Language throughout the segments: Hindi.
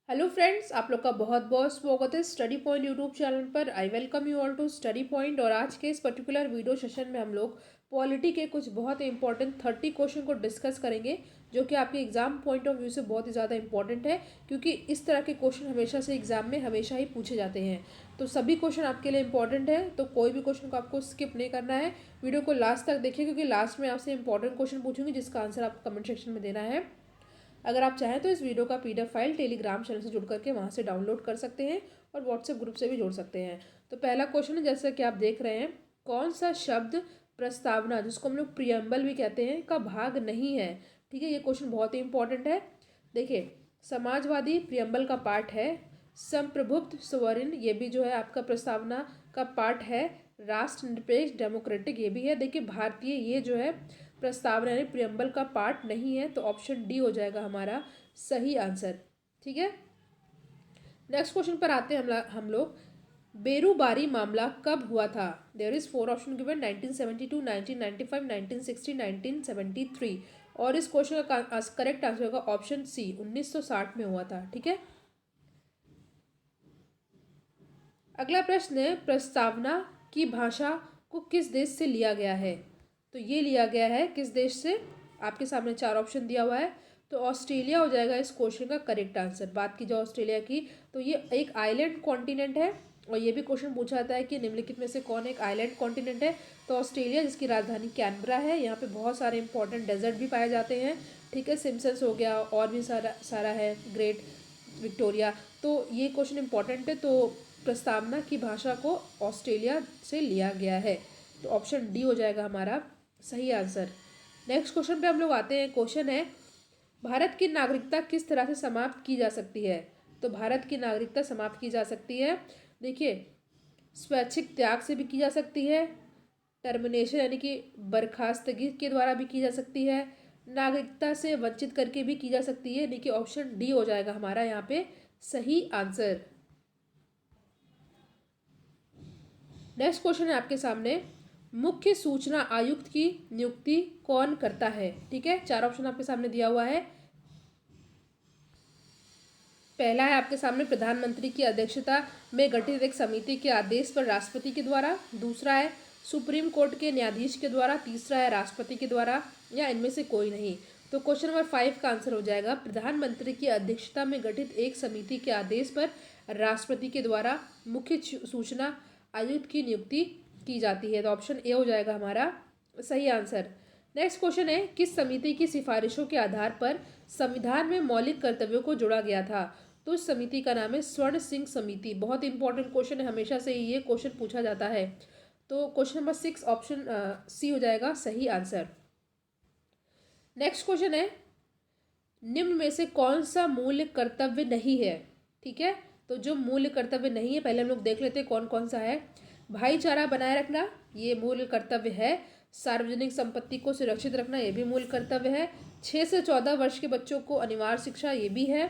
हेलो फ्रेंड्स, आप लोग का बहुत बहुत स्वागत है स्टडी पॉइंट यूट्यूब चैनल पर। I welcome you all to study point. और आज के इस पर्टिकुलर वीडियो सेशन में हम लोग पॉलिटी के कुछ बहुत इंपॉर्टेंट 30 क्वेश्चन को डिस्कस करेंगे, जो कि आपके एग्जाम पॉइंट ऑफ व्यू से बहुत ही ज़्यादा इंपॉर्टेंट है, क्योंकि इस तरह के क्वेश्चन हमेशा से एग्जाम में हमेशा ही पूछे जाते हैं। तो सभी क्वेश्चन आपके लिए इंपॉर्टेंट है, तो कोई भी क्वेश्चन को आपको स्किप नहीं करना है। वीडियो को लास्ट तक देखिए, क्योंकि लास्ट में आपसे इंपॉर्टेंट क्वेश्चन पूछूंगी, जिसका आंसर आपको कमेंट सेक्शन में देना है। अगर आप चाहें तो इस वीडियो का पीडीएफ फाइल टेलीग्राम चैनल से जुड़ करके वहाँ से डाउनलोड कर सकते हैं और व्हाट्सएप ग्रुप से भी जोड़ सकते हैं। तो पहला क्वेश्चन है, जैसा कि आप देख रहे हैं, कौन सा शब्द प्रस्तावना, जिसको हम लोग प्रियम्बल भी कहते हैं, का भाग नहीं है। ठीक है, ये क्वेश्चन बहुत ही इंपॉर्टेंट है। देखिए, समाजवादी प्रियम्बल का पार्ट है। संप्रभुत्व स्वर्ण, ये भी जो है आपका प्रस्तावना का पार्ट है। राष्ट्रनिरपेक्ष डेमोक्रेटिक, ये भी है। देखिए, भारतीय, ये जो है प्रस्तावना यानी प्रियम्बल का पार्ट नहीं है, तो ऑप्शन डी हो जाएगा हमारा सही आंसर। ठीक है, नेक्स्ट क्वेश्चन पर आते हैं हम लोग। बेरूबारी मामला कब हुआ था? There is 4 option given: 1972, 1995, 1960, 1973। और इस क्वेश्चन का करेक्ट आंसर होगा ऑप्शन सी, 1960 में हुआ था। ठीक है, अगला प्रश्न है, प्रस्तावना की भाषा को किस देश से लिया गया है? तो ये लिया गया है किस देश से? आपके सामने 4 ऑप्शन दिया हुआ है, तो ऑस्ट्रेलिया हो जाएगा इस क्वेश्चन का करेक्ट आंसर। बात की जाए ऑस्ट्रेलिया की, तो ये एक आइलैंड कॉन्टिनेंट है, और ये भी क्वेश्चन पूछा जाता है कि निम्नलिखित में से कौन एक आइलैंड कॉन्टिनेंट है? तो ऑस्ट्रेलिया, जिसकी राजधानी कैनबरा है। यहाँ पे बहुत सारे इंपॉर्टेंट डेजर्ट भी पाए जाते हैं। ठीक है, सिम्पसन्स हो गया, और भी सारा सारा है, ग्रेट विक्टोरिया। तो ये क्वेश्चन इंपॉर्टेंट है। तो प्रस्तावना की भाषा को ऑस्ट्रेलिया से लिया गया है, तो ऑप्शन डी हो जाएगा हमारा सही आंसर। नेक्स्ट क्वेश्चन पे हम लोग आते हैं। क्वेश्चन है, भारत की नागरिकता किस तरह से समाप्त की जा सकती है? तो भारत की नागरिकता समाप्त की जा सकती है, देखिए, स्वैच्छिक त्याग से भी की जा सकती है, टर्मिनेशन यानी कि बर्खास्तगी के द्वारा भी की जा सकती है, नागरिकता से वंचित करके भी की जा सकती है। देखिए, ऑप्शन डी हो जाएगा हमारा यहाँ पे सही आंसर। नेक्स्ट क्वेश्चन है आपके सामने, मुख्य सूचना आयुक्त की नियुक्ति कौन करता है? ठीक है, 4 ऑप्शन आपके सामने दिया हुआ है। पहला है आपके सामने, प्रधानमंत्री की अध्यक्षता में गठित एक समिति के आदेश पर राष्ट्रपति के द्वारा। दूसरा है सुप्रीम कोर्ट के न्यायाधीश के द्वारा। तीसरा है राष्ट्रपति के द्वारा, या इनमें से कोई नहीं। तो क्वेश्चन नंबर 5 का आंसर हो जाएगा, प्रधानमंत्री की अध्यक्षता में गठित एक समिति के आदेश पर राष्ट्रपति के द्वारा मुख्य सूचना आयुक्त की नियुक्ति की जाती है। तो ऑप्शन ए हो जाएगा हमारा सही आंसर। नेक्स्ट क्वेश्चन है, किस समिति की सिफारिशों के आधार पर संविधान में मौलिक कर्तव्यों को जोड़ा गया था? तो इस समिति का नाम है स्वर्ण सिंह समिति। बहुत इंपॉर्टेंट क्वेश्चन है, हमेशा से ये क्वेश्चन पूछा जाता है। तो क्वेश्चन नंबर 6 ऑप्शन सी हो जाएगा सही आंसर। नेक्स्ट क्वेश्चन है, निम्न में से कौन सा मूल्य कर्तव्य नहीं है? ठीक है, तो जो मूल्य कर्तव्य नहीं है, पहले हम लोग देख लेते हैं कौन कौन सा है। भाईचारा बनाए रखना, ये मूल्य कर्तव्य है। सार्वजनिक संपत्ति को सुरक्षित रखना, ये भी मूल्य कर्तव्य है। 6 से 14 वर्ष के बच्चों को अनिवार्य शिक्षा, ये भी है।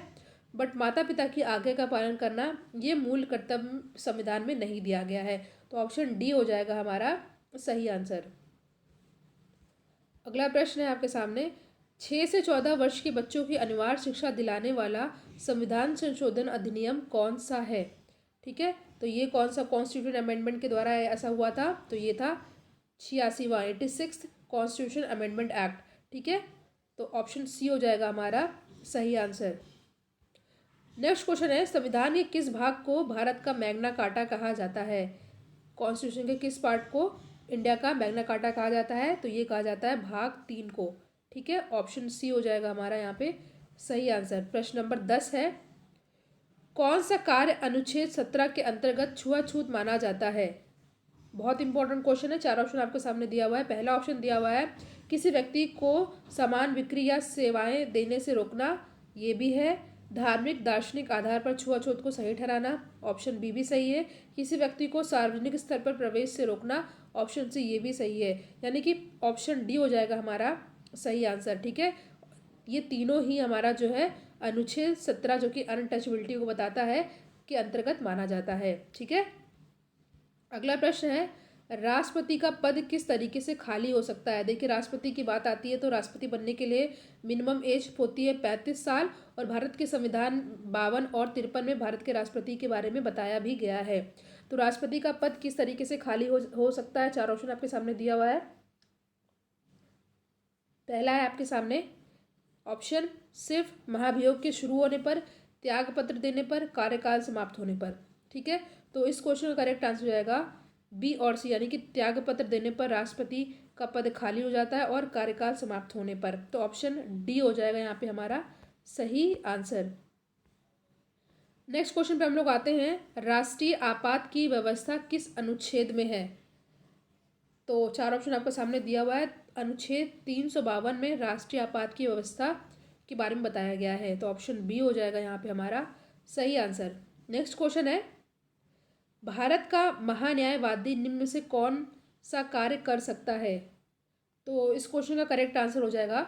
बट माता पिता की आज्ञा का पालन करना, ये मूल कर्तव्य संविधान में नहीं दिया गया है। तो ऑप्शन डी हो जाएगा हमारा सही आंसर। अगला प्रश्न है आपके सामने, 6 से 14 वर्ष के बच्चों की अनिवार्य शिक्षा दिलाने वाला संविधान संशोधन अधिनियम कौन सा है? ठीक है, तो ये कौन सा कॉन्स्टिट्यूशन अमेंडमेंट के द्वारा ऐसा हुआ था? तो ये था 86वां 86 कॉन्स्टिट्यूशन अमेंडमेंट एक्ट। ठीक है, तो ऑप्शन सी हो जाएगा हमारा सही आंसर। नेक्स्ट क्वेश्चन है, संविधान के किस भाग को भारत का मैग्ना कार्टा कहा जाता है? कॉन्स्टिट्यूशन के किस पार्ट को इंडिया का मैग्ना कार्टा कहा जाता है? तो ये कहा जाता है भाग 3 को। ठीक है, ऑप्शन सी हो जाएगा हमारा यहाँ पे सही आंसर। प्रश्न नंबर 10 है, कौन सा कार्य अनुच्छेद 17 के अंतर्गत छुआछूत माना जाता है? बहुत इंपॉर्टेंट क्वेश्चन है, 4 ऑप्शन आपके सामने दिया हुआ है। पहला ऑप्शन दिया हुआ है, किसी व्यक्ति को समान बिक्री या सेवाएं देने से रोकना, ये भी है। धार्मिक दार्शनिक आधार पर छुआछूत को सही ठहराना, ऑप्शन बी भी सही है। किसी व्यक्ति को सार्वजनिक स्तर पर प्रवेश से रोकना, ऑप्शन सी ये भी सही है। यानी कि ऑप्शन डी हो जाएगा हमारा सही आंसर। ठीक है, ये तीनों ही हमारा जो है अनुच्छेद 17, जो कि अनटचेबिलिटी को बताता है, के अंतर्गत माना जाता है। ठीक है, अगला प्रश्न है, राष्ट्रपति का पद किस तरीके से खाली हो सकता है? देखिए, राष्ट्रपति की बात आती है तो राष्ट्रपति बनने के लिए मिनिमम एज होती है 35 साल, और भारत के संविधान 52 और 53 में भारत के राष्ट्रपति के बारे में बताया भी गया है। तो राष्ट्रपति का पद किस तरीके से खाली हो सकता है? 4 ऑप्शन आपके सामने दिया हुआ है। पहला है आपके सामने ऑप्शन, सिर्फ महाभियोग के शुरू होने पर, त्याग पत्र देने पर, कार्यकाल समाप्त होने पर। ठीक है, तो इस क्वेश्चन का करेक्ट आंसर हो जाएगा बी और सी, यानी कि त्याग पत्र देने पर राष्ट्रपति का पद खाली हो जाता है और कार्यकाल समाप्त होने पर। तो ऑप्शन डी हो जाएगा यहाँ पे हमारा सही आंसर। नेक्स्ट क्वेश्चन पे हम लोग आते हैं, राष्ट्रीय आपात की व्यवस्था किस अनुच्छेद में है? तो 4 ऑप्शन आपके सामने दिया हुआ है। अनुच्छेद 352 में राष्ट्रीय आपात की व्यवस्था के बारे में बताया गया है। तो ऑप्शन बी हो जाएगा यहाँ पे हमारा सही आंसर। नेक्स्ट क्वेश्चन है, भारत का महान्यायवादी निम्न में से कौन सा कार्य कर सकता है? तो इस क्वेश्चन का करेक्ट आंसर हो जाएगा,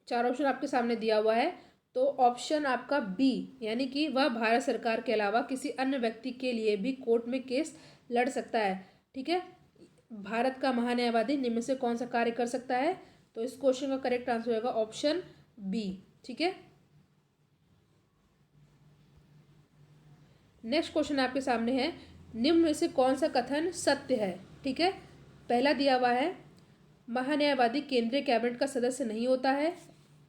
4 ऑप्शन आपके सामने दिया हुआ है। तो ऑप्शन आपका बी, यानी कि वह भारत सरकार के अलावा किसी अन्य व्यक्ति के लिए भी कोर्ट में केस लड़ सकता है। ठीक है, भारत का महान्यायवादी निम्न में से कौन सा कार्य कर सकता है? तो इस क्वेश्चन का करेक्ट आंसर होगा ऑप्शन बी। ठीक है, नेक्स्ट क्वेश्चन आपके सामने है, निम्न में से कौन सा कथन सत्य है? ठीक है, पहला दिया हुआ है, महान्यायवादी केंद्रीय कैबिनेट का सदस्य नहीं होता है।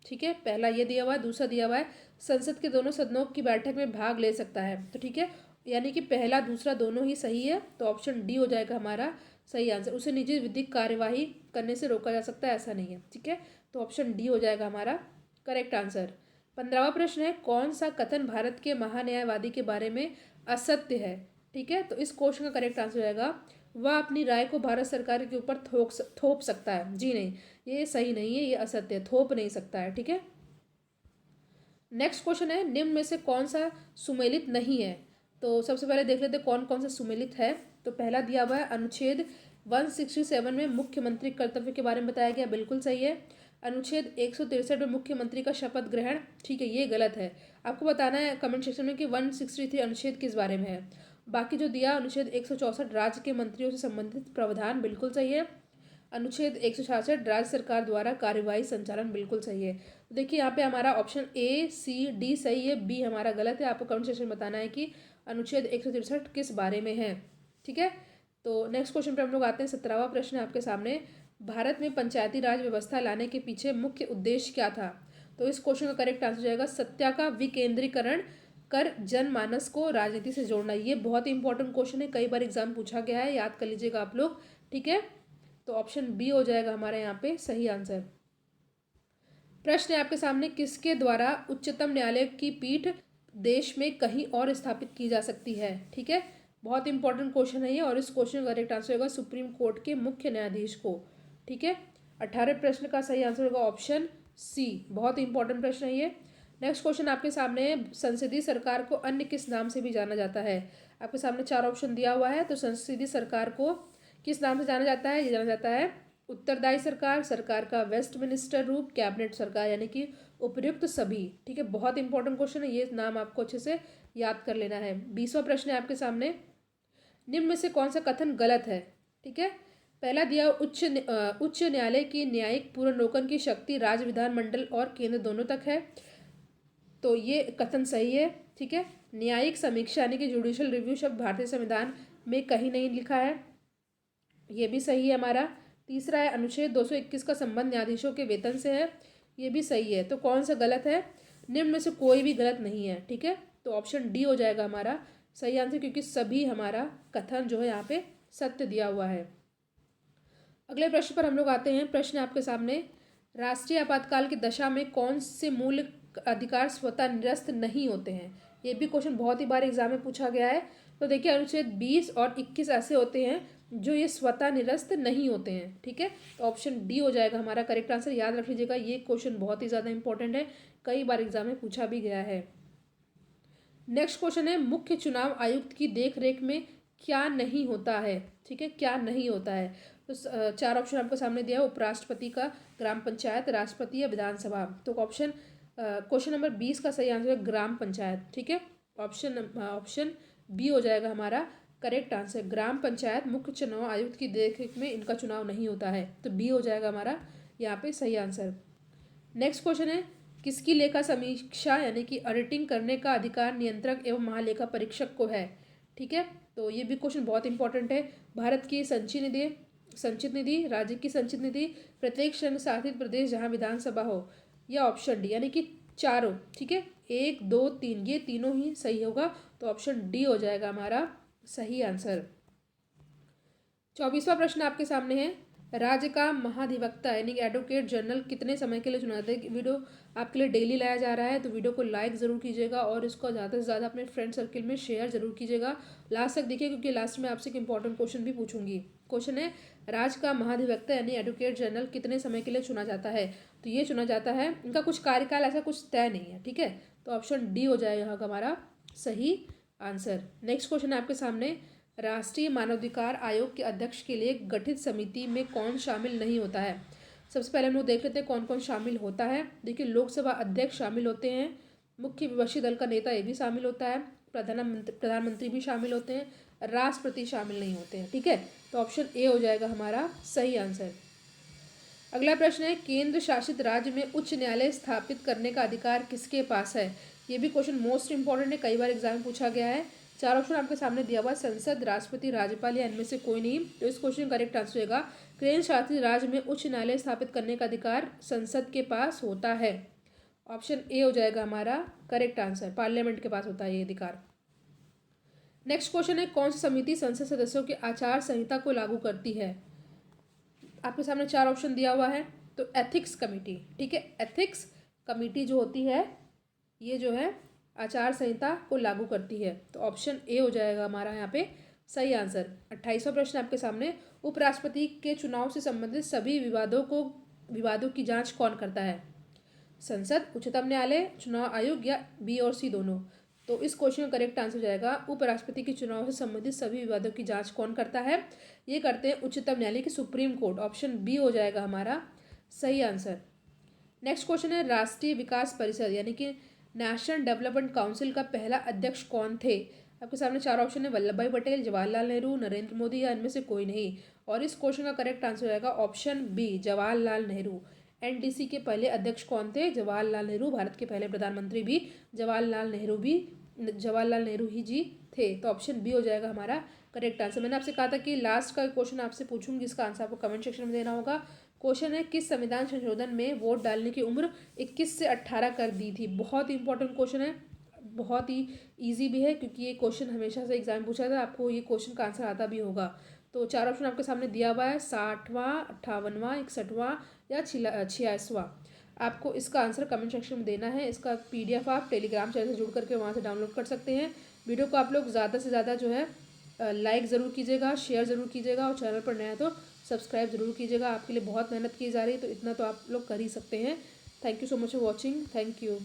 ठीक है, पहला ये दिया हुआ है। दूसरा दिया हुआ है, संसद के दोनों सदनों की बैठक में भाग ले सकता है। तो ठीक है, यानी कि पहला दूसरा दोनों ही सही है। तो ऑप्शन डी हो जाएगा हमारा सही आंसर। उसे निजी विधिक कार्यवाही करने से रोका जा सकता है, ऐसा नहीं है। ठीक है, तो ऑप्शन डी हो जाएगा हमारा करेक्ट आंसर। 15वां प्रश्न है, कौन सा कथन भारत के महान्यायवादी के बारे में असत्य है? ठीक है, तो इस क्वेश्चन का करेक्ट आंसर हो जाएगा, वह अपनी राय को भारत सरकार के ऊपर थोप सकता है। जी नहीं, ये सही नहीं है, ये असत्य है, थोप नहीं सकता है। ठीक है, नेक्स्ट क्वेश्चन है, निम्न में से कौन सा सुमेलित नहीं है? तो सबसे पहले देख लेते हैं कौन कौन सा सुमेलित है। तो पहला दिया हुआ है, अनुच्छेद 167 में मुख्यमंत्री कर्तव्य के बारे में बताया गया, बिल्कुल सही है। अनुच्छेद 163 में मुख्यमंत्री का शपथ ग्रहण, ठीक है, ये गलत है। आपको बताना है कमेंट सेक्शन में कि 163 अनुच्छेद किस बारे में है। बाकी जो दिया, अनुच्छेद 164 राज्य के मंत्रियों से संबंधित प्रावधान, बिल्कुल सही है। अनुच्छेद 166 राज्य सरकार द्वारा कार्यवाही संचालन, बिल्कुल सही है। तो देखिए यहाँ पे हमारा ऑप्शन ए सी डी सही है, बी हमारा गलत है। आपको कमेंट सेक्शन में बताना है कि अनुच्छेद 163 किस बारे में है। ठीक है, तो नेक्स्ट क्वेश्चन पे हम लोग आते हैं। 17वां प्रश्न है आपके सामने, भारत में पंचायती राज व्यवस्था लाने के पीछे मुख्य उद्देश्य क्या था? तो इस क्वेश्चन का करेक्ट आंसर जाएगा, सत्ता का विकेंद्रीकरण कर जनमानस को राजनीति से जोड़ना। ये बहुत ही इंपॉर्टेंट क्वेश्चन है, कई बार एग्जाम पूछा गया है, याद कर लीजिएगा आप लोग। ठीक है, तो ऑप्शन बी हो जाएगा हमारे यहाँ पे सही आंसर। प्रश्न है आपके सामने, किसके द्वारा उच्चतम न्यायालय की पीठ देश में कहीं और स्थापित की जा सकती है? ठीक है, बहुत इंपॉर्टेंट क्वेश्चन है ये, और इस क्वेश्चन का करेक्ट आंसर होगा सुप्रीम कोर्ट के मुख्य न्यायाधीश को। ठीक है, 18वें प्रश्न का सही आंसर होगा ऑप्शन सी, बहुत इंपॉर्टेंट प्रश्न है ये। नेक्स्ट क्वेश्चन आपके सामने है, संसदीय सरकार को अन्य किस नाम से भी जाना जाता है? आपके सामने 4 ऑप्शन दिया हुआ है। तो संसदीय सरकार को किस नाम से जाना जाता है? ये जाना जाता है उत्तरदायी सरकार, सरकार का वेस्टमिनिस्टर रूप, कैबिनेट सरकार, यानी कि उपयुक्त सभी। ठीक है, बहुत इंपॉर्टेंट क्वेश्चन है, ये नाम आपको अच्छे से याद कर लेना है। 20वां प्रश्न है आपके सामने, निम्न में से कौन सा कथन गलत है? ठीक है, पहला दिया, उच्च न्यायालय की न्यायिक पुनर्लोकन की शक्ति राज्य विधानमंडल और केंद्र दोनों तक है। तो ये कथन सही है। ठीक है, न्यायिक समीक्षा यानी कि जुडिशियल रिव्यू शब्द भारतीय संविधान में कहीं नहीं लिखा है, ये भी सही है हमारा। तीसरा है, अनुच्छेद 221 का संबंध न्यायाधीशों के वेतन से है, ये भी सही है। तो कौन सा गलत है? निम्न में से कोई भी गलत नहीं है। ठीक है, तो ऑप्शन डी हो जाएगा हमारा सही आंसर, क्योंकि सभी हमारा कथन जो है यहाँ पे सत्य दिया हुआ है। अगले प्रश्न पर हम लोग आते हैं। प्रश्न आपके सामने, राष्ट्रीय आपातकाल की दशा में कौन से मूल अधिकार स्वतः निरस्त नहीं होते हैं? ये भी क्वेश्चन बहुत ही बार एग्जाम में पूछा गया है। तो देखिए, अनुच्छेद 20 और 21 ऐसे होते हैं जो ये स्वतः निरस्त नहीं होते हैं। ठीक है, तो ऑप्शन डी हो जाएगा हमारा करेक्ट आंसर। याद रख लीजिएगा, ये क्वेश्चन बहुत ही ज़्यादा इंपॉर्टेंट है, कई बार एग्जाम में पूछा भी गया है। नेक्स्ट क्वेश्चन है, मुख्य चुनाव आयुक्त की देखरेख में क्या नहीं होता है? ठीक है, क्या नहीं होता है? तो 4 ऑप्शन आपको सामने दिया है, उपराष्ट्रपति का, ग्राम पंचायत, राष्ट्रपति या विधानसभा। तो क्वेश्चन नंबर 20 का सही आंसर है ग्राम पंचायत। ठीक है, ऑप्शन बी हो जाएगा हमारा करेक्ट आंसर। ग्राम पंचायत मुख्य चुनाव आयुक्त की देखरेख में इनका चुनाव नहीं होता है, तो बी हो जाएगा हमारा यहाँ पे सही आंसर। नेक्स्ट क्वेश्चन है, किसकी लेखा समीक्षा यानी कि ऑडिटिंग करने का अधिकार नियंत्रक एवं महालेखा परीक्षक को है। ठीक है, तो ये भी क्वेश्चन बहुत इंपॉर्टेंट है। भारत की संचित निधि, राज्य की संचित निधि, प्रत्येक संघ शासित प्रदेश जहाँ विधानसभा हो, या ऑप्शन डी यानी कि चारों। ठीक है, 1 2 3 ये तीनों ही सही होगा, तो ऑप्शन डी हो जाएगा हमारा सही आंसर। 24वां प्रश्न आपके सामने है, राज्य का महाधिवक्ता यानी कि एडवोकेट जनरल कितने समय के लिए चुना जाता है। वीडियो आपके लिए डेली लाया जा रहा है, तो वीडियो को लाइक ज़रूर कीजिएगा और इसको ज़्यादा से ज़्यादा अपने फ्रेंड सर्किल में शेयर जरूर कीजिएगा। लास्ट तक देखिए, क्योंकि लास्ट में आपसे एक इंपॉर्टेंट क्वेश्चन भी पूछूंगी। क्वेश्चन है, राज्य का महाधिवक्ता यानी एडवोकेट जनरल कितने समय के लिए चुना जाता है। तो ये चुना जाता है, इनका कुछ कार्यकाल ऐसा कुछ तय नहीं है। ठीक है, तो ऑप्शन डी हो जाएगा हमारा सही आंसर। नेक्स्ट क्वेश्चन है आपके सामने, राष्ट्रीय मानवाधिकार आयोग के अध्यक्ष के लिए गठित समिति में कौन शामिल नहीं होता है। सबसे पहले हम लोग देख लेते हैं कौन कौन शामिल होता है। देखिए, लोकसभा अध्यक्ष शामिल होते हैं, मुख्य विपक्षी दल का नेता ये भी शामिल होता है, प्रधानमंत्री भी शामिल होते हैं, राष्ट्रपति शामिल नहीं होते हैं। ठीक है, तो ऑप्शन ए हो जाएगा हमारा सही आंसर। अगला प्रश्न है, केंद्र शासित राज्य में उच्च न्यायालय स्थापित करने का अधिकार किसके पास है। ये भी क्वेश्चन मोस्ट इंपॉर्टेंट है, कई बार एग्जाम में पूछा गया है। 4 ऑप्शन आपके सामने दिया हुआ, संसद, राष्ट्रपति, राज्यपाल या इनमें से कोई नहीं। तो इस क्वेश्चन का करेक्ट आंसर होगा, केंद्र शासित राज्य में उच्च न्यायालय स्थापित करने का अधिकार संसद के पास होता है। ऑप्शन ए हो जाएगा हमारा करेक्ट आंसर, पार्लियामेंट के पास होता है ये अधिकार। नेक्स्ट क्वेश्चन है, कौन सी समिति संसद सदस्यों की आचार संहिता को लागू करती है। आपके सामने 4 ऑप्शन दिया हुआ है, तो एथिक्स कमेटी। ठीक है, एथिक्स कमेटी जो होती है ये जो है आचार संहिता को लागू करती है, तो ऑप्शन ए हो जाएगा हमारा यहाँ पे सही आंसर। 28वां प्रश्न आपके सामने, उपराष्ट्रपति के चुनाव से संबंधित सभी विवादों की जांच कौन करता है। संसद, उच्चतम न्यायालय, चुनाव आयोग या बी और सी दोनों। तो इस क्वेश्चन का करेक्ट आंसर हो जाएगा, उपराष्ट्रपति के चुनाव से संबंधित सभी विवादों की जांच कौन करता है। ये करते हैं उच्चतम न्यायालय की सुप्रीम कोर्ट। ऑप्शन बी हो जाएगा हमारा सही आंसर। नेक्स्ट क्वेश्चन है, राष्ट्रीय विकास परिषद यानी कि नेशनल डेवलपमेंट काउंसिल का पहला अध्यक्ष कौन थे। आपके सामने 4 ऑप्शन है, वल्लभ भाई पटेल, जवाहरलाल नेहरू, नरेंद्र मोदी या इनमें से कोई नहीं। और इस क्वेश्चन का करेक्ट आंसर हो जाएगा option B, Jawaharlal Nehru. NDC के पहले अध्यक्ष कौन थे, जवाहरलाल नेहरू। भारत के पहले प्रधानमंत्री भी जवाहरलाल नेहरू ही जी थे, तो ऑप्शन बी हो जाएगा हमारा करेक्ट आंसर। मैंने आपसे कहा था कि लास्ट का क्वेश्चन आपसे पूछूंगी, जिसका आंसर आपको कमेंट सेक्शन में देना होगा। क्वेश्चन है, किस संविधान संशोधन में वोट डालने की उम्र 21 से 18 कर दी थी। बहुत ही इंपॉर्टेंट क्वेश्चन है, बहुत ही इजी भी है, क्योंकि ये क्वेश्चन हमेशा से एग्जाम पूछा था, आपको ये क्वेश्चन का आंसर आता भी होगा। तो 4 ऑप्शन आपके सामने दिया हुआ है, 60वां, 58वां, 61वां या 86वां। आपको इसका आंसर कमेंट सेक्शन में देना है। इसका PDF आप टेलीग्राम चैनल से जुड़ करके वहाँ से डाउनलोड कर सकते हैं। वीडियो को आप लोग ज़्यादा से ज़्यादा जो है लाइक ज़रूर कीजिएगा, शेयर ज़रूर कीजिएगा, और चैनल पर नया तो सब्सक्राइब जरूर कीजिएगा। आपके लिए बहुत मेहनत की जा रही है, तो इतना तो आप लोग कर ही सकते हैं। Thank you so much for watching. Thank you.